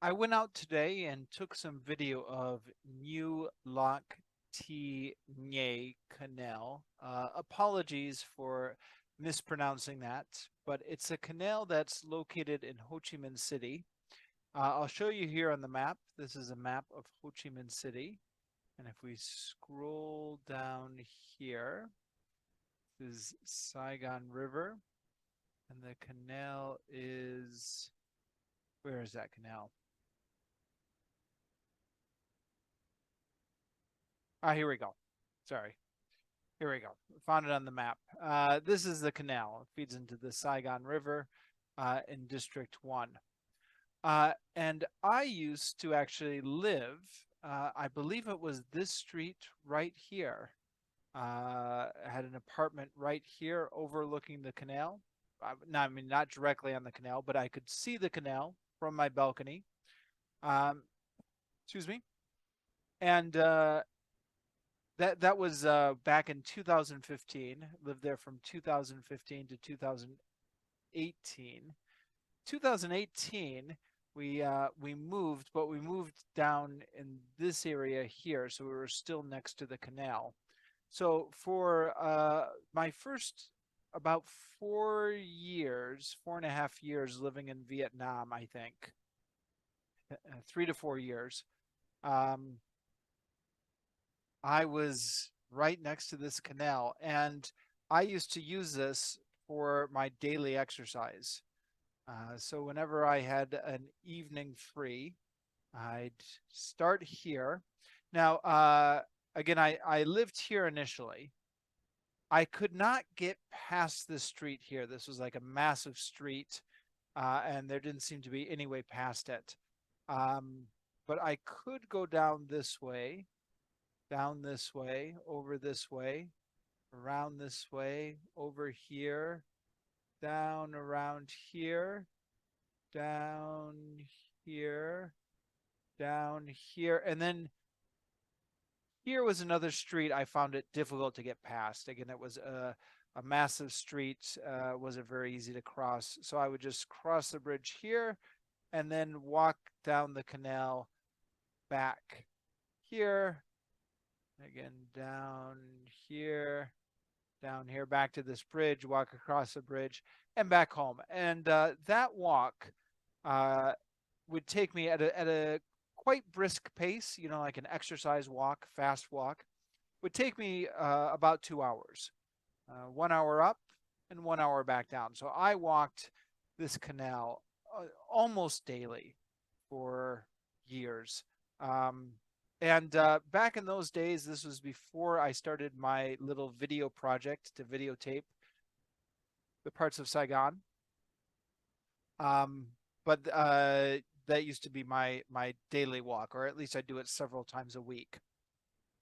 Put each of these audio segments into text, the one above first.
I went out today and took some video of Nhieu Loc-Thi Nghe Canal. Apologies for mispronouncing that, but it's a canal that's located in Ho Chi Minh City. I'll show you here on the map. This is a map of Ho Chi Minh City. And if we scroll down here, this is Saigon River. And the canal is, where is that canal? Here we go. Sorry. Here we go. Found it on the map. This is the canal. It feeds into the Saigon River in District 1. And I used to actually live, I believe it was this street right here. I had an apartment right here overlooking the canal. I mean, not directly on the canal, but I could see the canal from my balcony. Excuse me. And that was back in 2015. Lived there from 2015 to 2018. 2018, we moved, but we moved down in this area here, so we were still next to the canal. So for my first about 4.5 years living in Vietnam, I think, 3 to 4 years, I was right next to this canal, and I used to use this for my daily exercise. So whenever I had an evening free, I'd start here. Now, again, I lived here initially. I could not get past this street here. This was like a massive street, and there didn't seem to be any way past it. But I could go down this way, over this way, around this way, over here, down around here, down here, down here, and then here was another street. I found it difficult to get past. Again, it was a massive street, wasn't very easy to cross. So I would just cross the bridge here and then walk down the canal back here. Again, down here, back to this bridge, walk across the bridge, and back home. And that walk would take me at a quite brisk pace, you know, like an exercise walk, fast walk, would take me about 2 hours, 1 hour up and 1 hour back down. So I walked this canal almost daily for years. And back in those days, this was before I started my little video project to videotape the parts of Saigon. But that used to be my daily walk, or at least I do it several times a week.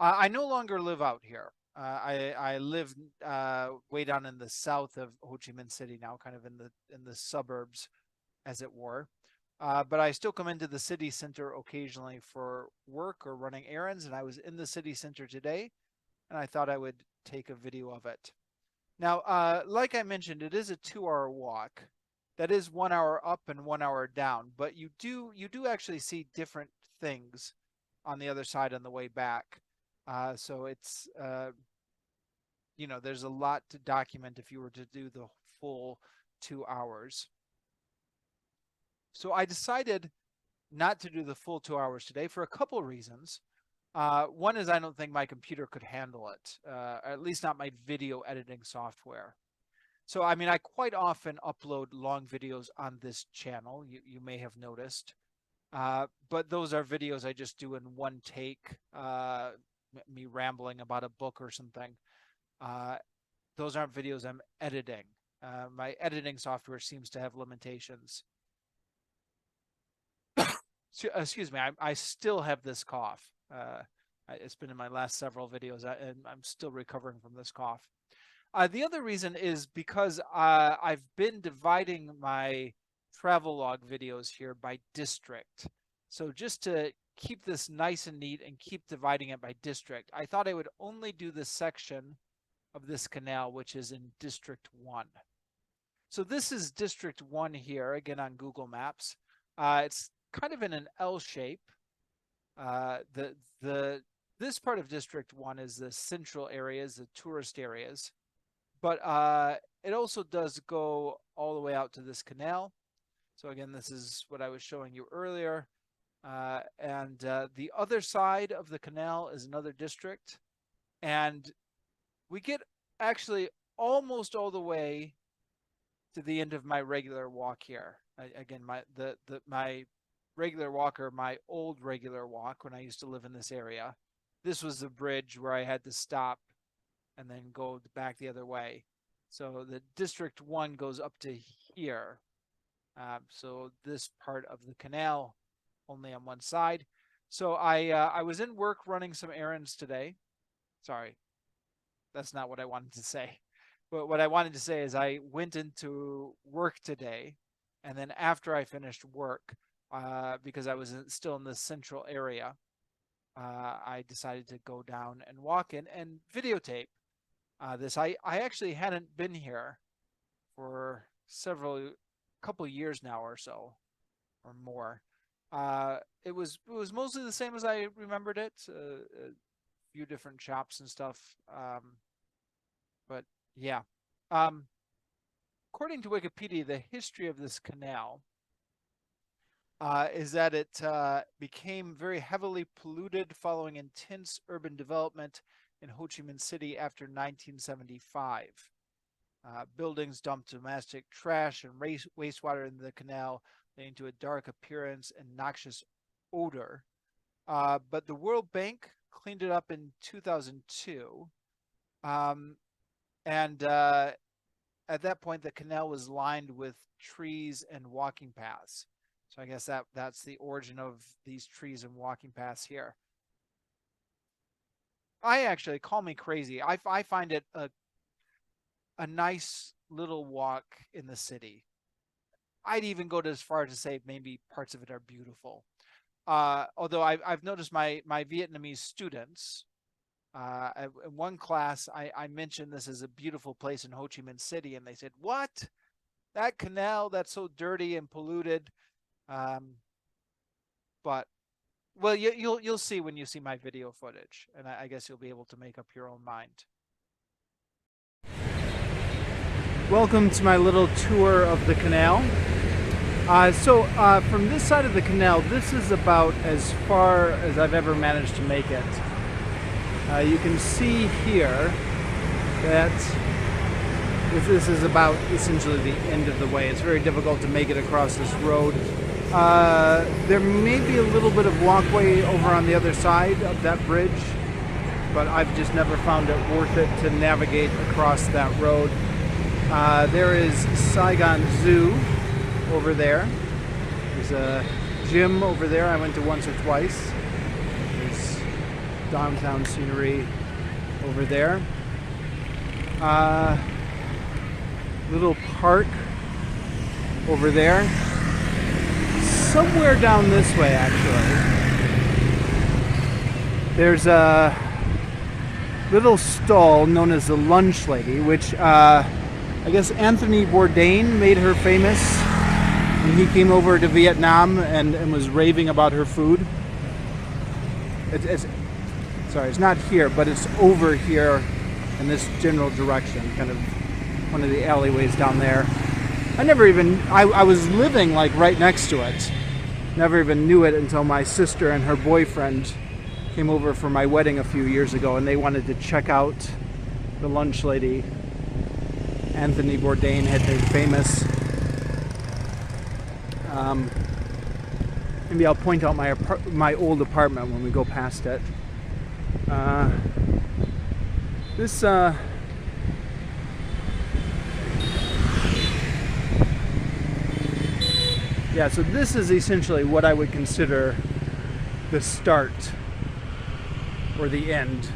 I no longer live out here. I live way down in the south of Ho Chi Minh City now, kind of in the suburbs, as it were. But I still come into the city center occasionally for work or running errands, and I was in the city center today, and I thought I would take a video of it. Now, like I mentioned, it is a 2-hour walk. That is 1 hour up and 1 hour down, but you do actually see different things on the other side on the way back. So it's you know, there's a lot to document if you were to do the full 2 hours. So I decided not to do the full 2 hours today for a couple of reasons. One is I don't think my computer could handle it, at least not my video editing software. So, I mean, I quite often upload long videos on this channel, you may have noticed. But those are videos I just do in one take, me rambling about a book or something. Those aren't videos I'm editing. My editing software seems to have limitations. Excuse me, I still have this cough. It's been in my last several videos, and I'm still recovering from this cough. The other reason is because I've been dividing my travelogue videos here by district. So just to keep this nice and neat and keep dividing it by district, I thought I would only do this section of this canal, which is in District 1. So this is District 1 here, again on Google Maps. It's kind of in an L shape. The this part of District 1 is the central areas, the tourist areas, but it also does go all the way out to this canal. So again, this is what I was showing you earlier. And the other side of the canal is another district. And we get actually almost all the way to the end of my regular walk here. Again, my regular walk, or my old regular walk when I used to live in this area. This was the bridge where I had to stop and then go back the other way. So the District 1 goes up to here. So this part of the canal only on one side. So I was in work running some errands today. Sorry, that's not what I wanted to say. But what I wanted to say is I went into work today, and then after I finished work, because I was still in the central area, I decided to go down and walk in and videotape this. I actually hadn't been here for couple years now or so, or more. It was mostly the same as I remembered it. A few different shops and stuff. But yeah. According to Wikipedia, the history of this canal is that it became very heavily polluted following intense urban development in Ho Chi Minh City after 1975. Buildings dumped domestic trash and wastewater in the canal, leading to a dark appearance and noxious odor. But the World Bank cleaned it up in 2002. At that point, the canal was lined with trees and walking paths. So I guess that's the origin of these trees and walking paths here. I actually, call me crazy, I find it a nice little walk in the city. I'd even go as far to say maybe parts of it are beautiful. Although I've noticed my Vietnamese students, in one class, I mentioned this as a beautiful place in Ho Chi Minh City, and they said, "What? That canal, that's so dirty and polluted." But well, you'll see when you see my video footage, and I guess you'll be able to make up your own mind. Welcome to my little tour of the canal. From this side of the canal, this is about as far as I've ever managed to make it. You can see here that this is about essentially the end of the way. It's very difficult to make it across this road. There may be a little bit of walkway over on the other side of that bridge, but I've just never found it worth it to navigate across that road. There is Saigon Zoo over there. There's a gym over there I went to once or twice. There's downtown scenery over there. Little park over there. Somewhere down this way, actually, there's a little stall known as the Lunch Lady, which I guess Anthony Bourdain made her famous when he came over to Vietnam and was raving about her food. It's not here, but it's over here in this general direction, kind of one of the alleyways down there. I was living like right next to it. Never even knew it until my sister and her boyfriend came over for my wedding a few years ago, and they wanted to check out the Lunch Lady Anthony Bourdain had made famous. Maybe I'll point out my old apartment when we go past it. Yeah, so this is essentially what I would consider the start or the end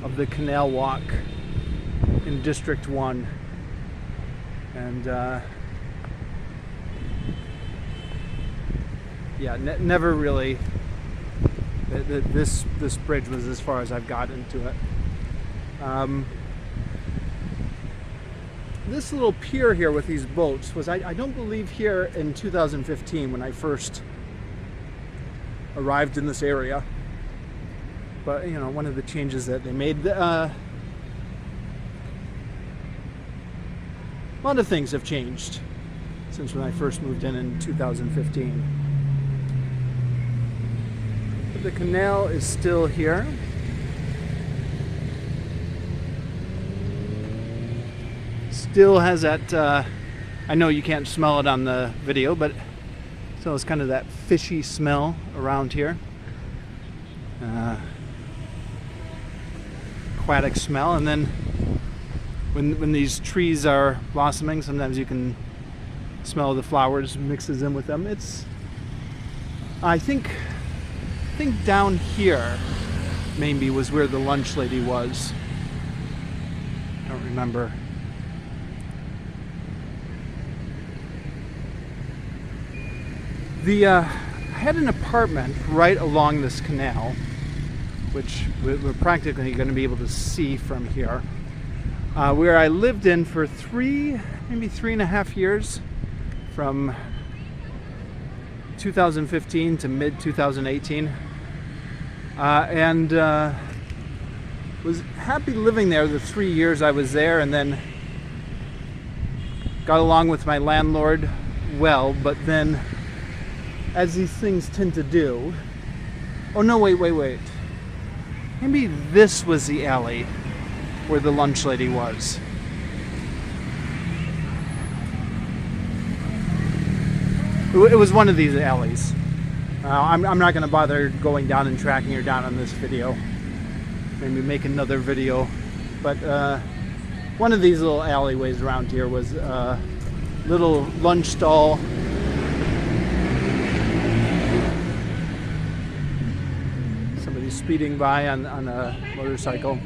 of the canal walk in District 1. And never really, this bridge was as far as I've gotten to it. This little pier here with these boats was, I don't believe, here in 2015 when I first arrived in this area. But, you know, one of the changes that they made, a lot of things have changed since when I first moved in 2015. But the canal is still here. Still has that, I know you can't smell it on the video, but still has kind of that fishy smell around here. Aquatic smell. And then when these trees are blossoming, sometimes you can smell the flowers mixes in with them. It's, I think down here maybe was where the lunch lady was. I don't remember. I had an apartment right along this canal, which we're practically going to be able to see from here, where I lived in for maybe 3.5 years, from 2015 to mid-2018, and was happy living there the 3 years I was there, and then got along with my landlord well, but then, as these things tend to do... Oh no, wait. Maybe this was the alley where the lunch lady was. It was one of these alleys. I'm not going to bother going down and tracking her down on this video. Maybe make another video. But one of these little alleyways around here was a little lunch stall. Somebody speeding by on a motorcycle.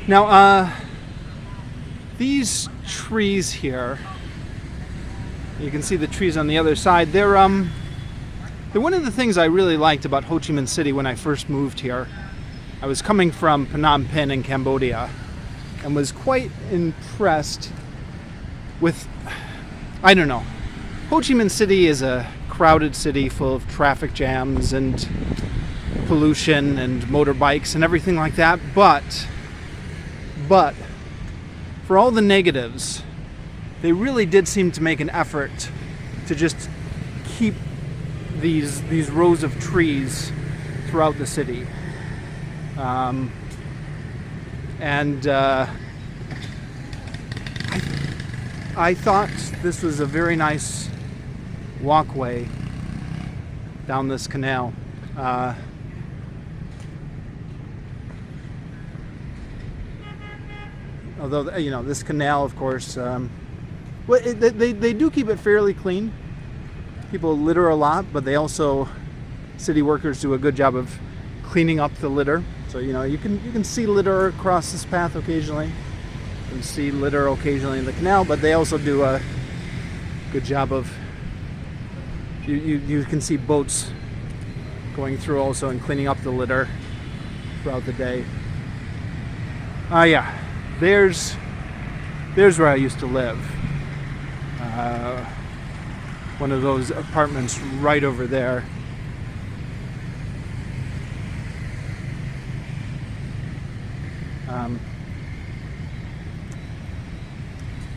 Now, these trees here, you can see the trees on the other side. They're one of the things I really liked about Ho Chi Minh City when I first moved here. I was coming from Phnom Penh in Cambodia and was quite impressed with, I don't know, Ho Chi Minh City is a crowded city full of traffic jams and pollution and motorbikes and everything like that, but for all the negatives, they really did seem to make an effort to just keep these rows of trees throughout the city. I thought this was a very nice walkway down this canal. Although, you know, this canal, of course, they do keep it fairly clean. People litter a lot, but they also, city workers do a good job of cleaning up the litter. So, you know, you can see litter across this path occasionally. You can see litter occasionally in the canal, but they also do a good job of, you can see boats going through also and cleaning up the litter throughout the day. Yeah. There's where I used to live. One of those apartments right over there.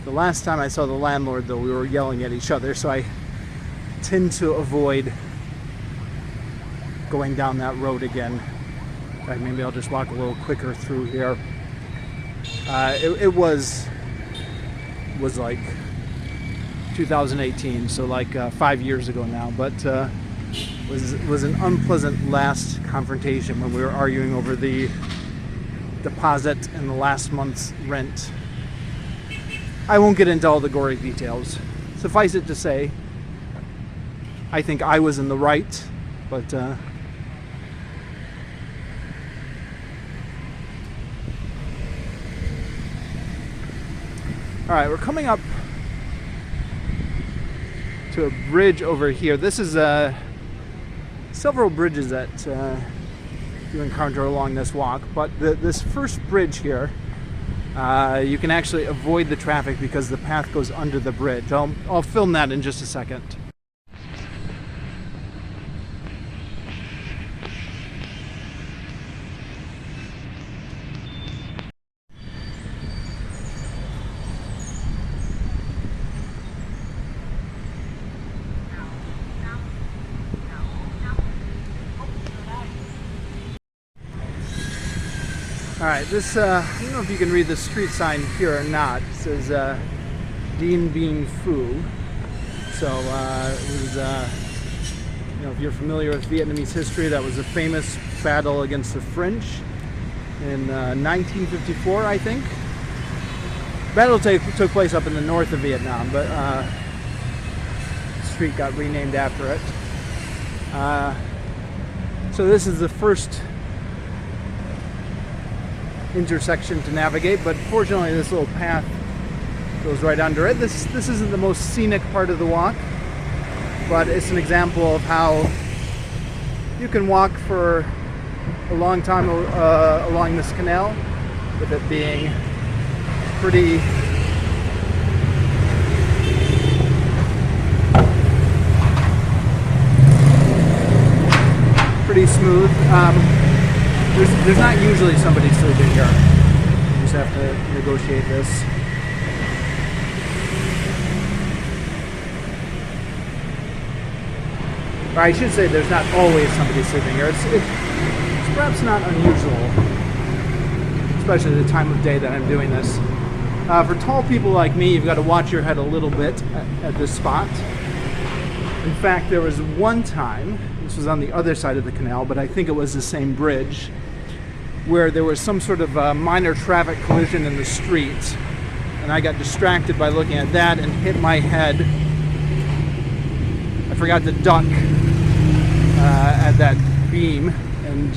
The last time I saw the landlord, though, we were yelling at each other, so I tend to avoid going down that road again. In fact, maybe I'll just walk a little quicker through here. It was like 2018, so like 5 years ago now, but was an unpleasant last confrontation when we were arguing over the deposit and the last month's rent. I won't get into all the gory details. Suffice it to say, I think I was in the right, but all right, we're coming up to a bridge over here. This is several bridges that you encounter along this walk, but this first bridge here You can actually avoid the traffic because the path goes under the bridge. I'll film that in just a second. Alright, this, I don't know if you can read the street sign here or not. It says Dien Bien Phu. So it was, you know, if you're familiar with Vietnamese history, that was a famous battle against the French in 1954, I think. The battle took place up in the north of Vietnam, but the street got renamed after it. So this is the first intersection to navigate, but fortunately this little path goes right under it. This isn't the most scenic part of the walk, but it's an example of how you can walk for a long time along this canal, with it being pretty smooth. There's not usually somebody sleeping here. You just have to negotiate this. Or I should say there's not always somebody sleeping here. It's perhaps not unusual, especially the time of day that I'm doing this. For tall people like me, you've got to watch your head a little bit at this spot. In fact, there was one time, this was on the other side of the canal, but I think it was the same bridge, where there was some sort of minor traffic collision in the street, and I got distracted by looking at that and hit my head. I forgot to duck at that beam and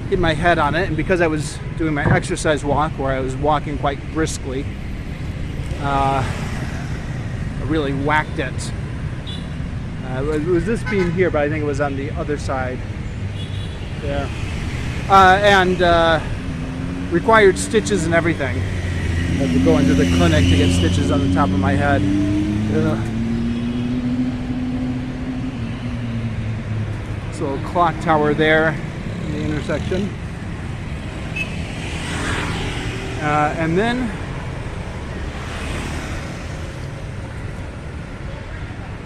hit my head on it, and because I was doing my exercise walk, where I was walking quite briskly, I really whacked it. It was this beam here, but I think it was on the other side. Yeah. And required stitches and everything. I had to go into the clinic to get stitches on the top of my head. This little clock tower there in the intersection. And then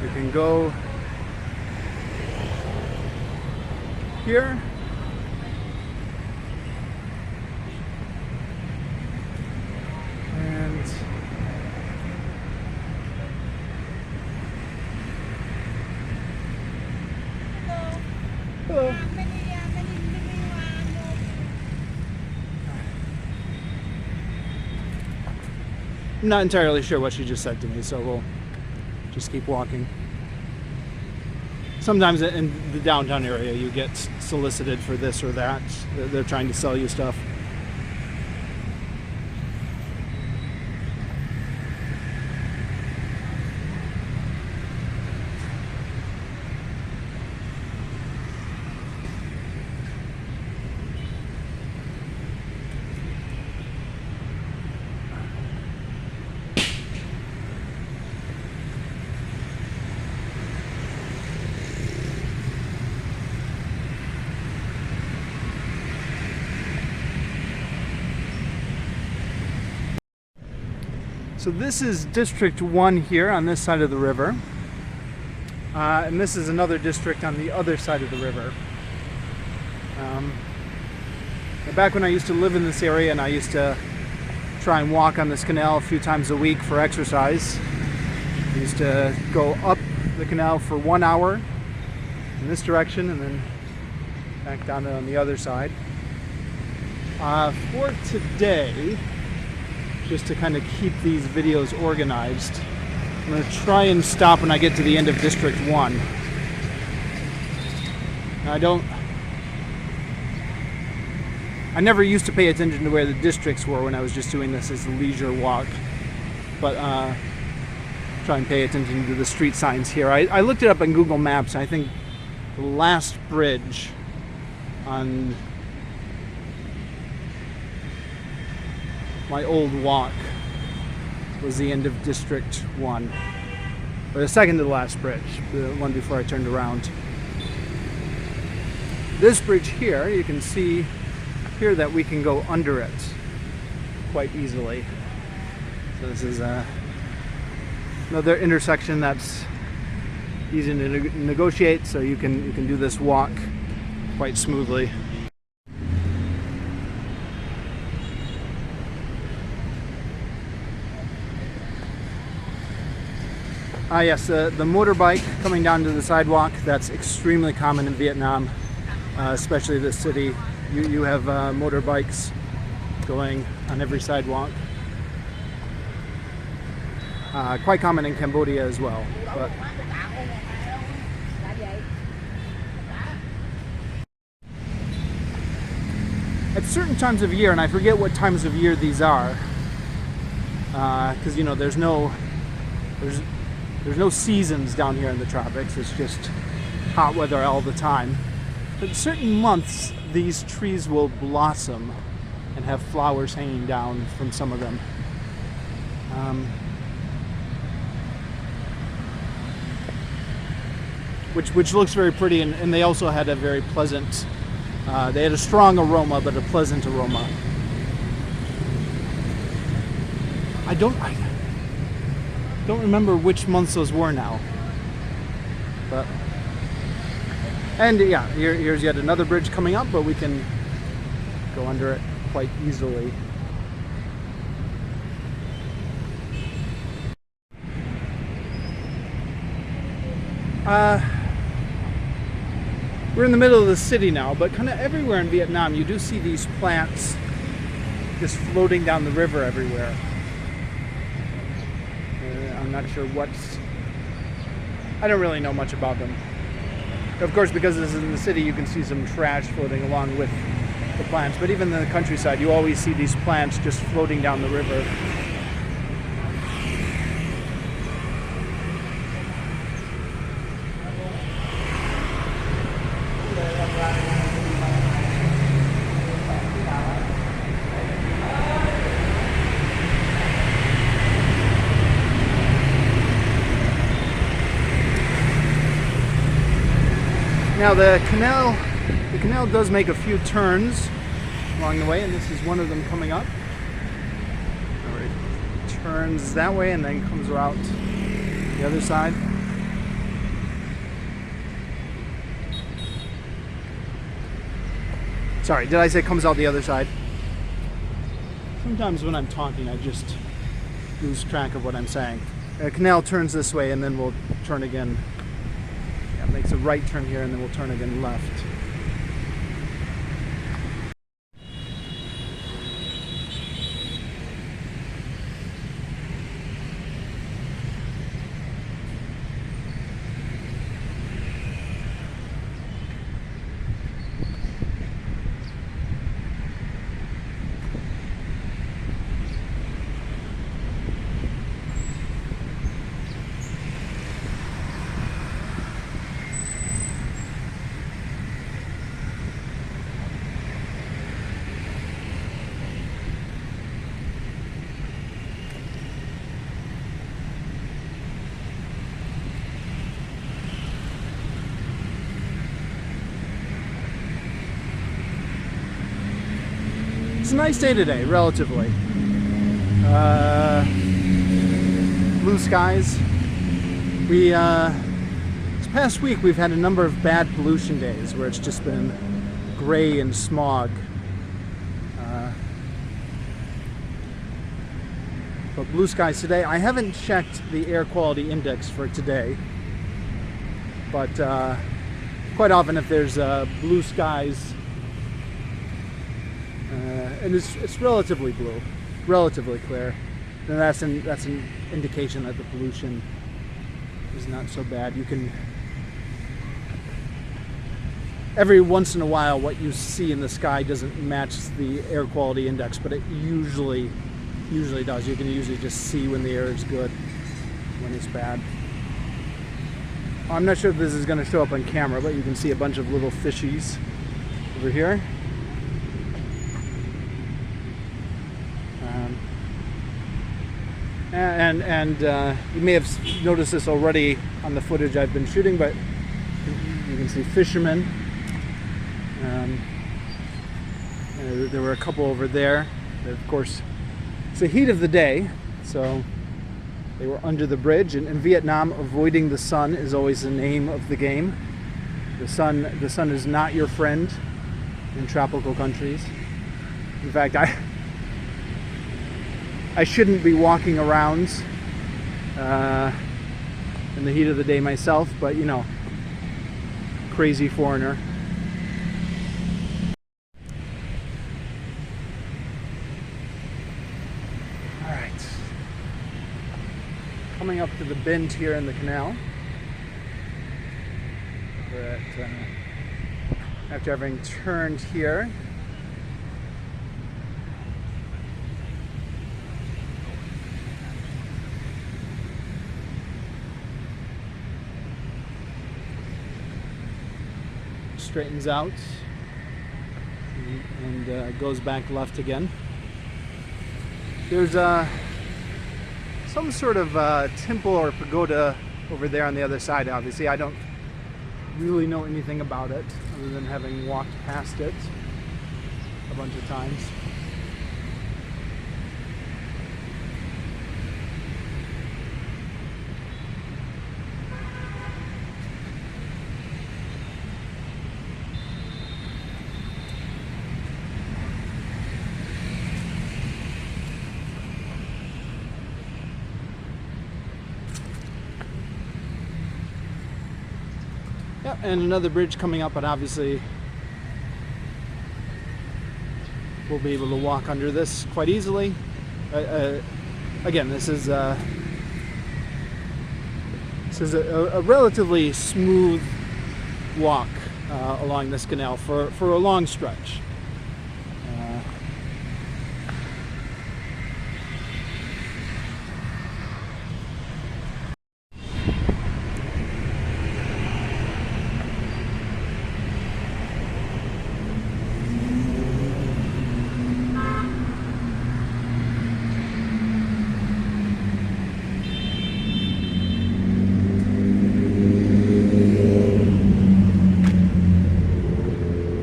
you can go here. Hello. I'm not entirely sure what she just said to me, so we'll just keep walking. Sometimes in the downtown area you get solicited for this or that. They're trying to sell you stuff. So this is District 1 here on this side of the river. And this is another district on the other side of the river. Back when I used to live in this area and I used to try and walk on this canal a few times a week for exercise, I used to go up the canal for 1 hour in this direction and then back down on the other side. For today, just to kind of keep these videos organized, I'm going to try and stop when I get to the end of District 1. Now, I never used to pay attention to where the districts were when I was just doing this as a leisure walk, but try and pay attention to the street signs here. I looked it up on Google Maps, and I think the last bridge on my old walk was the end of District 1. Or the second to the last bridge, the one before I turned around. This bridge here, you can see here that we can go under it quite easily. So this is another intersection that's easy to negotiate, so you can do this walk quite smoothly. Yes, the motorbike coming down to the sidewalk, that's extremely common in Vietnam, especially this city. You have motorbikes going on every sidewalk. Quite common in Cambodia as well. But at certain times of year, and I forget what times of year these are, because you know there's no seasons down here in the tropics. It's just hot weather all the time. But certain months, these trees will blossom and have flowers hanging down from some of them. Which looks very pretty, and they also had a very pleasant, they had a strong aroma, but a pleasant aroma. I don't remember which months those were now. But, and yeah, here's yet another bridge coming up, but we can go under it quite easily. We're in the middle of the city now, but kind of everywhere in Vietnam you do see these plants just floating down the river everywhere. I'm not sure I don't really know much about them. Of course, because this is in the city, you can see some trash floating along with the plants, but even in the countryside you always see these plants just floating down the river. Now the canal does make a few turns along the way, and this is one of them coming up. It turns that way and then comes out the other side. Sorry, did I say comes out the other side? Sometimes when I'm talking I just lose track of what I'm saying. The canal turns this way and then we'll turn again. Makes a right turn here and then we'll turn again left. It's a nice day today, relatively. Blue skies. This past week we've had a number of bad pollution days where it's just been gray and smog. But blue skies today. I haven't checked the air quality index for today, but quite often if there's blue skies, and it's relatively blue, relatively clear, then that's an indication that the pollution is not so bad. You can, every once in a while what you see in the sky doesn't match the air quality index, but it usually does. You can usually just see when the air is good, when it's bad. I'm not sure if this is going to show up on camera, but you can see a bunch of little fishies over here. And you may have noticed this already on the footage I've been shooting, but you can see fishermen. There were a couple over there. Of course, it's the heat of the day, so they were under the bridge. And in Vietnam, avoiding the sun is always the name of the game. The sun is not your friend in tropical countries. In fact, I shouldn't be walking around in the heat of the day myself, but you know, crazy foreigner. All right, coming up to the bend here in the canal. We're at, after having turned here, straightens out and goes back left again. There's some sort of temple or pagoda over there on the other side. Obviously, I don't really know anything about it other than having walked past it a bunch of times. Yep, and another bridge coming up, but obviously we'll be able to walk under this quite easily. Again, this is a relatively smooth walk along this canal for a long stretch.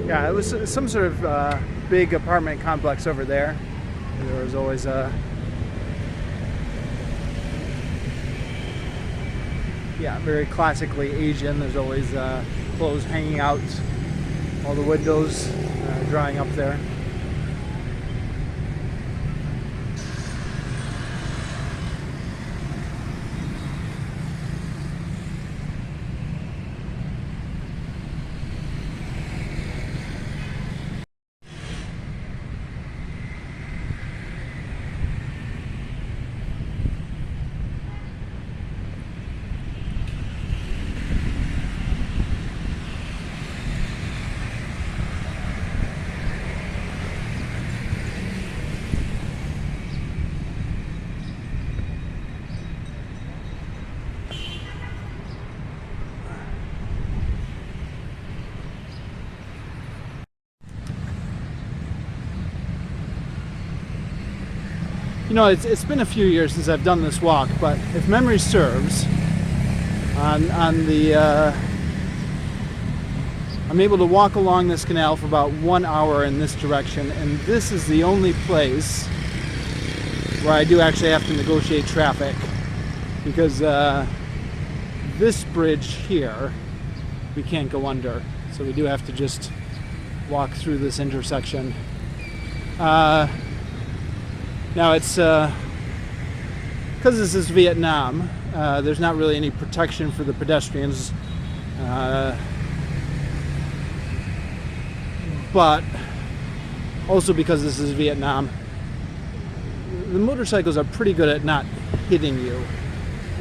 Yeah, it was some sort of big apartment complex over there. There was always very classically Asian. There's always clothes hanging out, all the windows drying up there. You know, it's been a few years since I've done this walk, but if memory serves, I'm able to walk along this canal for about 1 hour in this direction, and this is the only place where I do actually have to negotiate traffic, because this bridge here we can't go under, so we do have to just walk through this intersection. Now it's because this is Vietnam, there's not really any protection for the pedestrians, but also because this is Vietnam, the motorcycles are pretty good at not hitting you.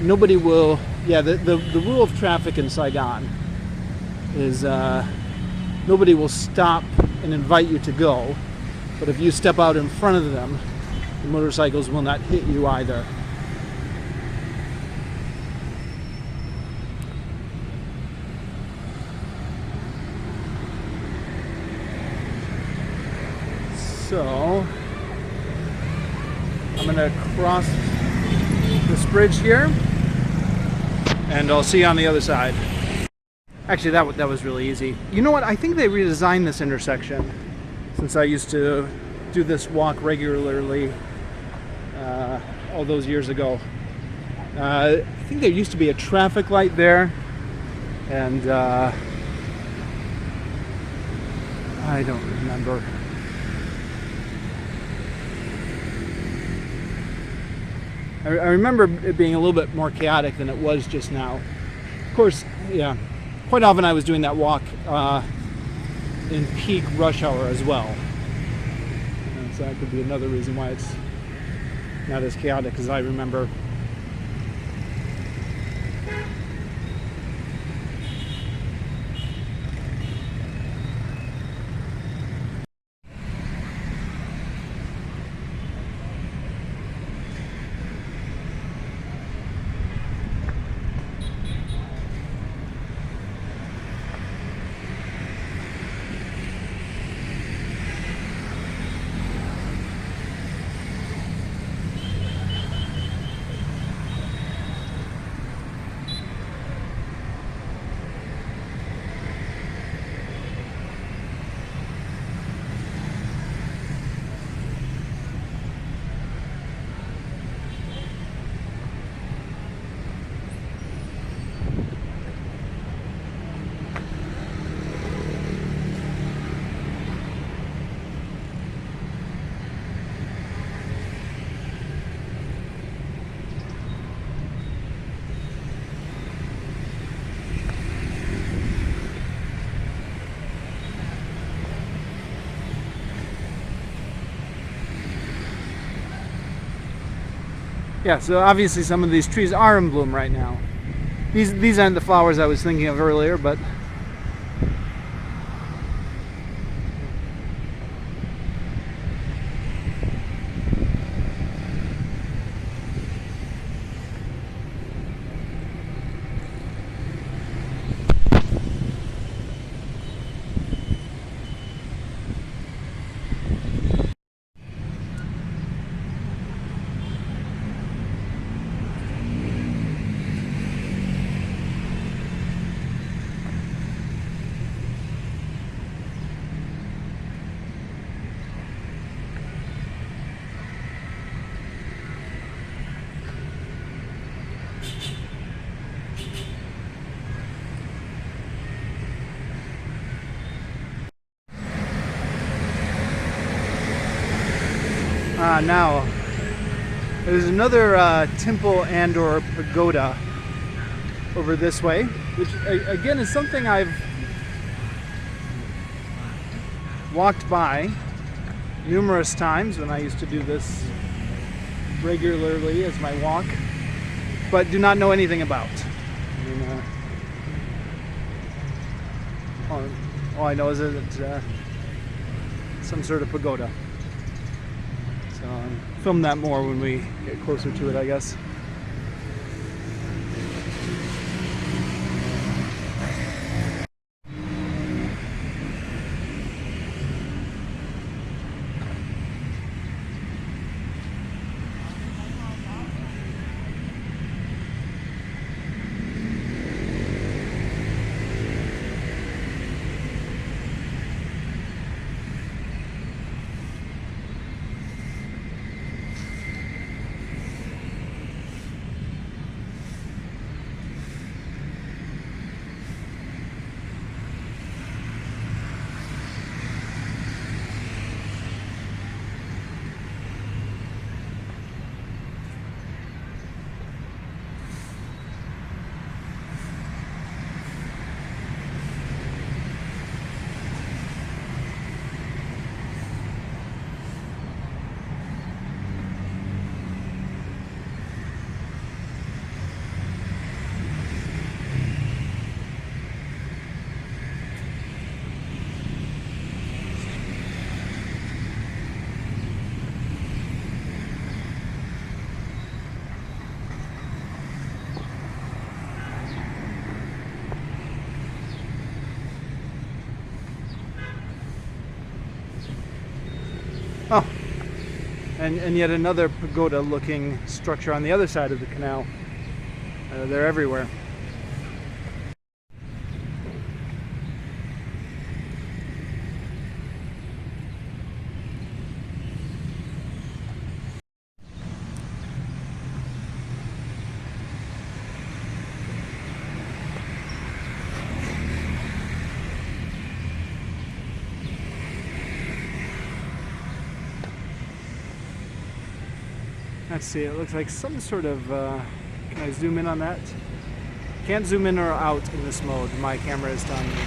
Nobody will, the rule of traffic in Saigon is nobody will stop and invite you to go, but if you step out in front of them, the motorcycles will not hit you either. So I'm going to cross this bridge here, and I'll see you on the other side. Actually, that was really easy. You know what? I think they redesigned this intersection, since I used to do this walk regularly all those years ago. I think there used to be a traffic light there, and I don't remember. I remember it being a little bit more chaotic than it was just now. Of course, yeah, quite often I was doing that walk in peak rush hour as well. And so that could be another reason why it's not as chaotic as I remember. Yeah, so obviously some of these trees are in bloom right now. These aren't the flowers I was thinking of earlier, but now there's another temple and or pagoda over this way, which again is something I've walked by numerous times when I used to do this regularly as my walk, but do not know anything about. I mean, all I know is that it's some sort of pagoda. So I'll film that more when we get closer to it, I guess. and yet another pagoda-looking structure on the other side of the canal. They're everywhere. Let's see, it looks like some sort of, can I zoom in on that? Can't zoom in or out in this mode, my camera is telling me.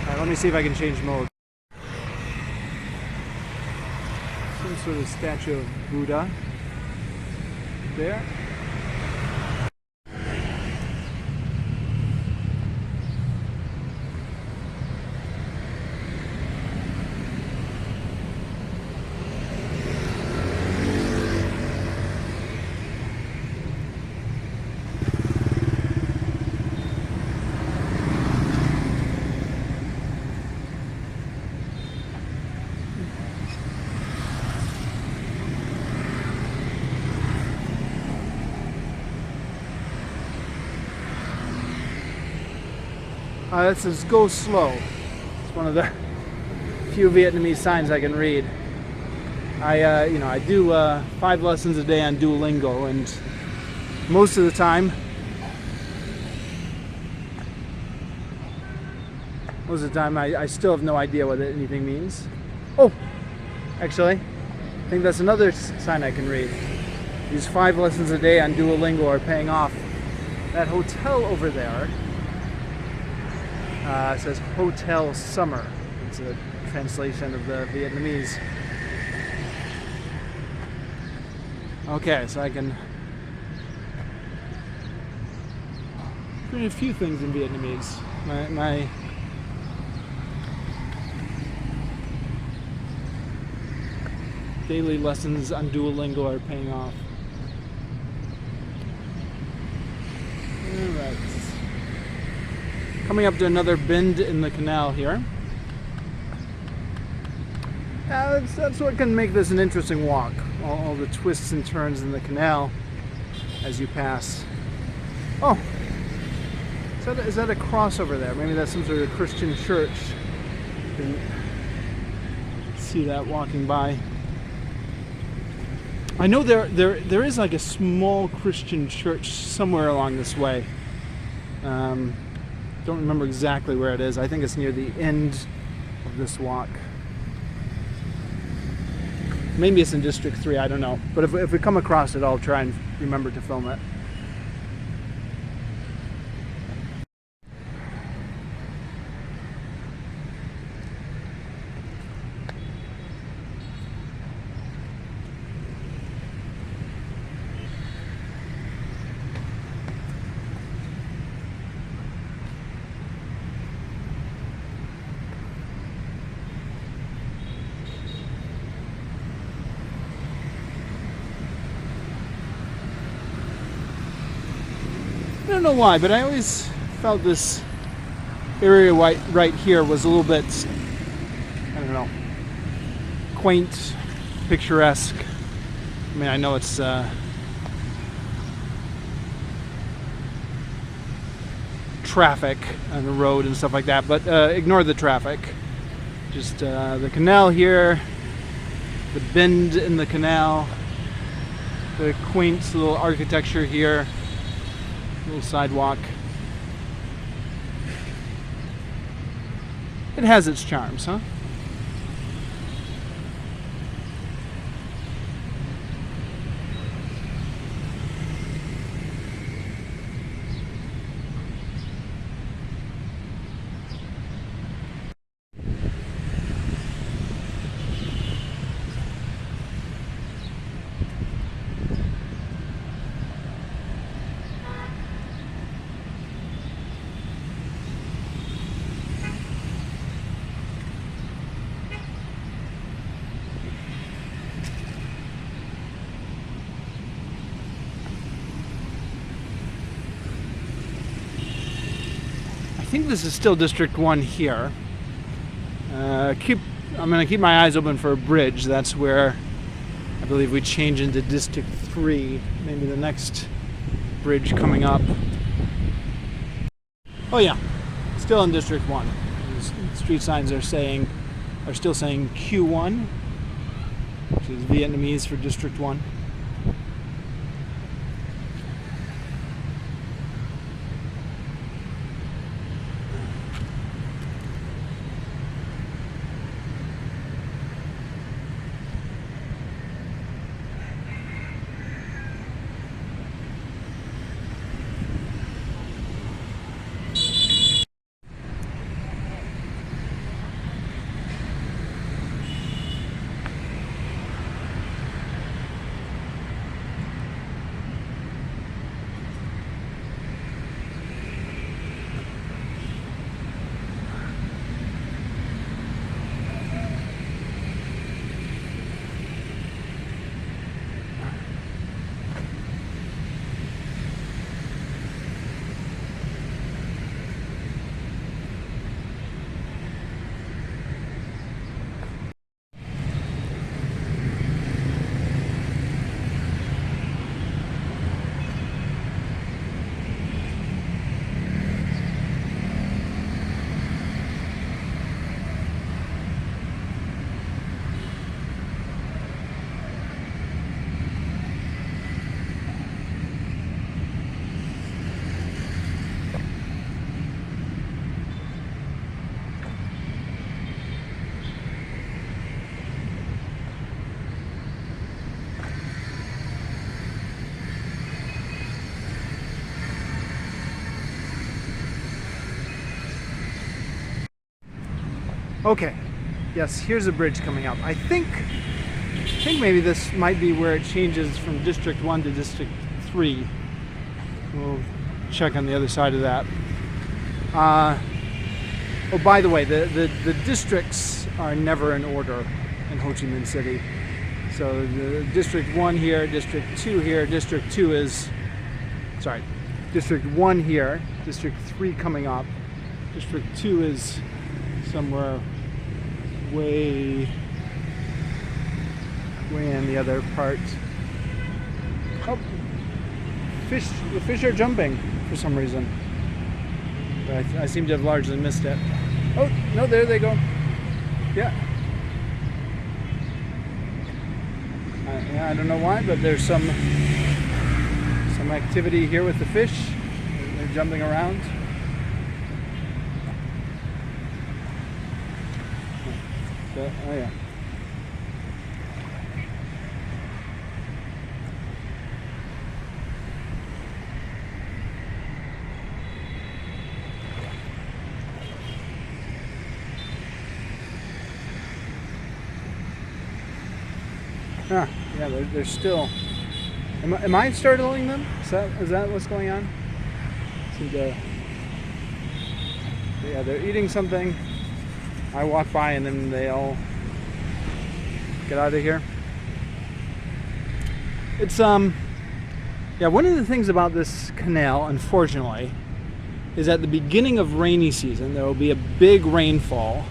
Alright, let me see if I can change mode. Some sort of statue of Buddha there. That says "Go slow." It's one of the few Vietnamese signs I can read. I do 5 lessons a day on Duolingo, and most of the time, I still have no idea what anything means. Oh, actually, I think that's another sign I can read. These 5 lessons a day on Duolingo are paying off. That hotel over there says Hotel Summer. It's a translation of the Vietnamese. Okay, so I can read a few things in Vietnamese. My daily lessons on Duolingo are paying off. Alright. Coming up to another bend in the canal here. That's what can make this an interesting walk. All the twists and turns in the canal as you pass. Oh, is that a cross over there? Maybe that's some sort of Christian church. Didn't see that walking by. I know there is like a small Christian church somewhere along this way. Don't remember exactly where it is. I think it's near the end of this walk. Maybe it's in District 3, I don't know. But if we come across it, I'll try and remember to film it. I don't know why, but I always felt this area right here was a little bit, I don't know, quaint, picturesque. I mean, I know it's traffic on the road and stuff like that, but ignore the traffic. Just the canal here, the bend in the canal, the quaint little architecture here. Little sidewalk. It has its charms, huh? I think this is still District 1 here. I'm going to keep my eyes open for a bridge. That's where I believe we change into District 3, maybe the next bridge coming up. Oh yeah, still in District 1. The street signs are still saying Q1, which is Vietnamese for District 1. Okay, yes, here's a bridge coming up. I think maybe this might be where it changes from District 1 to District 3. We'll check on the other side of that. Oh, by the way, the districts are never in order in Ho Chi Minh City. So the District 1 here, District 2 here, District 1 here, District 3 coming up. District 2 is somewhere way in the other part. Oh, the fish are jumping for some reason. But I seem to have largely missed it. Oh, no, there they go. Yeah. I don't know why, but there's some activity here with the fish. They're jumping around. Oh yeah. Yeah, they're still. Am I startling them? Is that what's going on? Yeah, they're eating something. I walk by and then they all get out of here. It's yeah, one of the things about this canal, unfortunately, is at the beginning of rainy season there will be a big rainfall,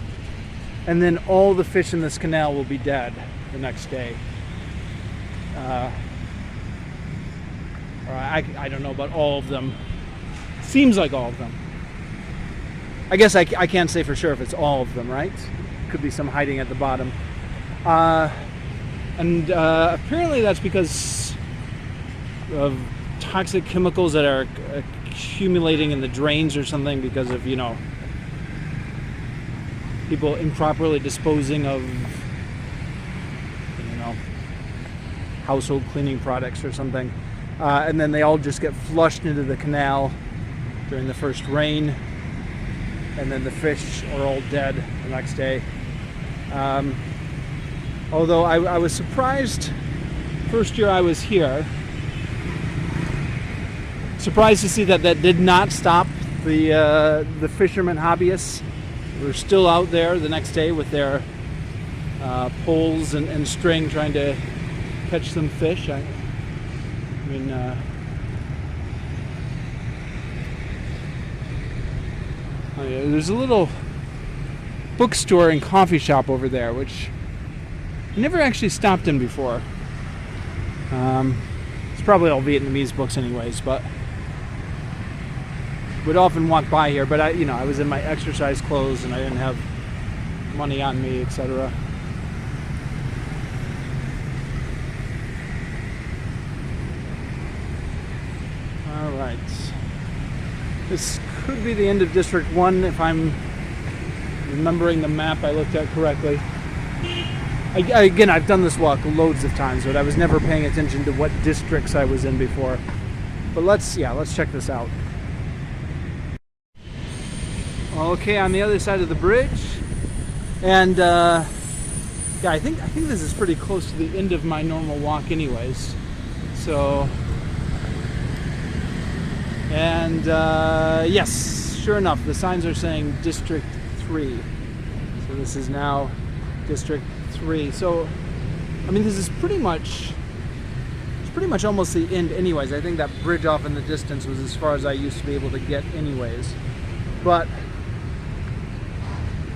and then all the fish in this canal will be dead the next day. Or I don't know about all of them. Seems like all of them. I guess I can't say for sure if it's all of them, right? Could be some hiding at the bottom. And apparently that's because of toxic chemicals that are accumulating in the drains or something, because of, people improperly disposing of, household cleaning products or something. And then they all just get flushed into the canal during the first rain. And then the fish are all dead the next day. Although I was surprised, first year I was here, surprised to see that did not stop the fishermen hobbyists. They were still out there the next day with their poles and string trying to catch some fish. I mean, there's a little bookstore and coffee shop over there, which I never actually stopped in before. It's probably all Vietnamese books anyways, but would often walk by here, but I was in my exercise clothes and I didn't have money on me, etc. All right. This could be the end of District 1 if I'm remembering the map I looked at correctly. Again, I've done this walk loads of times, but I was never paying attention to what districts I was in before. But let's check this out. Okay, on the other side of the bridge, and yeah, I think this is pretty close to the end of my normal walk, anyways. So, and yes, sure enough, the signs are saying District 3. So this is now District 3. So, I mean, this is pretty much almost the end anyways. I think that bridge off in the distance was as far as I used to be able to get anyways. But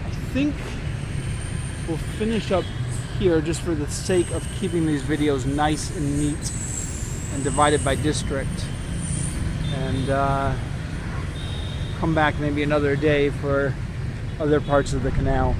I think we'll finish up here just for the sake of keeping these videos nice and neat and divided by district. And come back maybe another day for other parts of the canal.